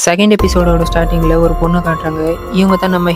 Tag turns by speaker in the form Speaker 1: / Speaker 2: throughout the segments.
Speaker 1: Second எபிசோடோட ஸ்டார்டிங்ல ஒரு பொண்ணை காட்டுறாங்க. இவங்க தான் நம்ம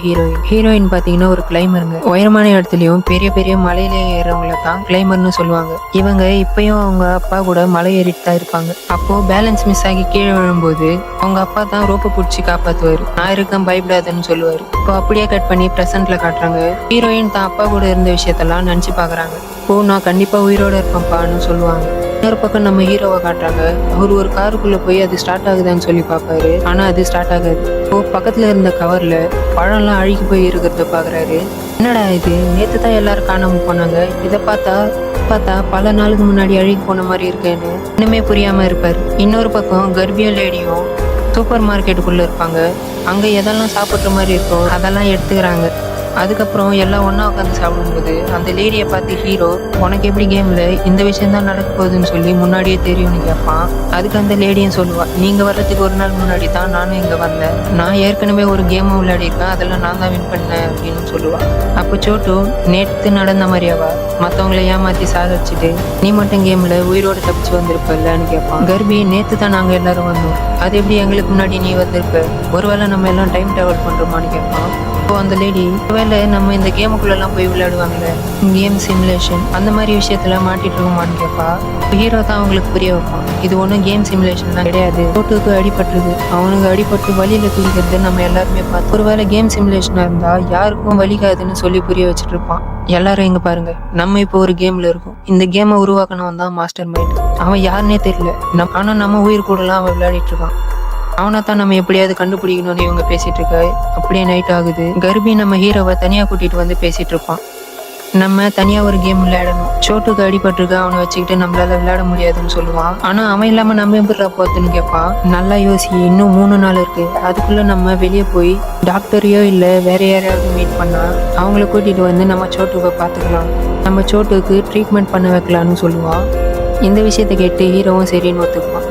Speaker 1: ஹீரோயின் பாத்தீங்கன்னா ஒரு கிளைமருங்க. உயரமான இடத்துலயும் பெரிய பெரிய மலையில ஏறவங்கள தான் கிளைமர்னு சொல்லுவாங்க. இவங்க இப்பயும் அவங்க அப்பா கூட மலை ஏறிட்டு தான் இருப்பாங்க. அப்போ பேலன்ஸ் மிஸ் ஆகி கீழே விழும்போது அவங்க அப்பா தான் ரோப்பை பிடிச்சி காப்பாத்துவாரு. நான் இருக்கேன் பயப்படாதுன்னு சொல்லுவாரு. இப்போ அப்படியே கட் பண்ணி பிரசன்ட்ல காட்டுறாங்க. ஹீரோயின் தான் அப்பா கூட இருந்த விஷயத்தெல்லாம் நினைச்சு பாக்குறாங்க. இப்போ நான் கண்டிப்பா உயிரோட இருப்பேன்ப்பான்னு சொல்லுவாங்க. இன்னொரு பக்கம் நம்ம ஹீரோவை காட்டுறாங்க. அவர் ஒரு காருக்குள்ள போய் அது ஸ்டார்ட் ஆகுதான்னு சொல்லி பார்ப்பாரு. ஆனா அது ஸ்டார்ட் ஆகாது. இப்போ பக்கத்துல இருந்த கவர்ல பழம்லாம் அழுகி போய் இருக்கிறத பாக்குறாரு. என்னடா இது, நேத்து தான் எல்லாரும் காணாம போனாங்க, இதை பார்த்தா பல நாளுக்கு முன்னாடி அழுகி போன மாதிரி இருக்கேன்னு இன்னுமே புரியாம இருப்பாரு. இன்னொரு பக்கம் கர்ப்பிய லேடியும் சூப்பர் மார்க்கெட்டுக்குள்ள இருப்பாங்க. அங்க எதெல்லாம் சாப்பிட்ற மாதிரி இருக்கோ அதெல்லாம் எடுத்துக்கிறாங்க. அதுக்கப்புறம் எல்லாம் ஒன்றா உட்காந்து சாப்பிடும்போது அந்த லேடியை பார்த்து ஹீரோ, உனக்கு எப்படி கேமில் இந்த விஷயம் தான் நடக்க போகுதுன்னு சொல்லி முன்னாடியே தெரியும்னு கேட்பான். அதுக்கு அந்த லேடியும் சொல்லுவாள், நீங்கள் வர்றதுக்கு ஒரு நாள் முன்னாடி தான் நானும் இங்கே வந்தேன், நான் ஏற்கனவே ஒரு கேமை விளையாடிருக்கேன், அதெல்லாம் நான் தான் வின் பண்ணேன் அப்படின்னு சொல்லுவாள். அப்போ சோட்டு, நேற்று நடந்த மாதிரியாவா மற்றவங்கள ஏமாற்றி சாதிச்சுட்டு நீ மட்டும் கேமில் உயிரோடு தப்பிச்சு வந்திருப்பல்லன்னு கேட்பான். கர்ப்பி, நேற்று தான் நாங்கள் எல்லாரும் வந்தோம், அது எப்படி எங்களுக்கு முன்னாடி நீ வந்திருப்ப, ஒருவேளை நம்ம எல்லாம் டைம் ட்ராவல் பண்ணுறோமான்னு கேட்பான். இப்போ அந்த லேடி, ஒருவேளை நம்ம இந்த கேமுக்குள்ளெல்லாம் போய் விளையாடுவாங்கல்ல, கேம் சிமுலேஷன், அந்த மாதிரி விஷயத்துல மாட்டிட்டு இருக்கோமான்னு கேட்பா. ஹீரோ தான் அவங்களுக்கு புரிய வைப்பான், இது ஒன்றும் கேம் சிமுலேஷன் தான் கிடையாது, ரோட்டுக்கு அடிபட்டுருது, அவனுக்கு அடிபட்டு வழியில துடிக்கிறது நம்ம எல்லாருமே பார்த்து, ஒருவேளை கேம் சிமுலேஷனா இருந்தா யாருக்கும் வலிக்காதுன்னு சொல்லி புரிய வச்சுட்டு இருப்பான். எல்லாரும் இங்க பாருங்க, நம்ம இப்போ ஒரு கேம்ல இருக்கோம், இந்த கேமை உருவாக்கணும் தான் மாஸ்டர் மைண்ட், அவன் யாருன்னே தெரியல, ஆனா நம்ம உயிர் கூடலாம் அவன் விளையாடிட்டு இருக்கான், அவனை தான் நம்ம எப்படியாவது கண்டுபிடிக்கணும்னு இவங்க பேசிட்டு இருக்க. அப்படியே நைட் ஆகுது. கர்ப்பி நம்ம ஹீரோவை தனியா கூட்டிட்டு வந்து பேசிட்டு இருப்பான். நம்ம தனியா ஒரு கேம் விளையாடணும், சோட்டுக்கு அடிபட்டிருக்க, அவனை வச்சுக்கிட்டு நம்மளால விளையாட முடியாதுன்னு சொல்லுவான். ஆனா அவன் இல்லாம நம்ம எப்படி போத்துன்னு கேட்பான். நல்லா யோசி, இன்னும் 3 நாள் இருக்கு, அதுக்குள்ள நம்ம வெளியே போய் டாக்டரையோ இல்ல வேற யாரையாவது மீட் பண்ணா அவங்கள கூட்டிட்டு வந்து நம்ம சோட்டுவை பார்த்துக்கலாம், நம்ம சோட்டுக்கு ட்ரீட்மெண்ட் பண்ண வைக்கலாம்னு சொல்லுவான். இந்த விஷயத்தை கேட்டு ஹீரோவும் சரின்னு ஒத்துக்குவான்.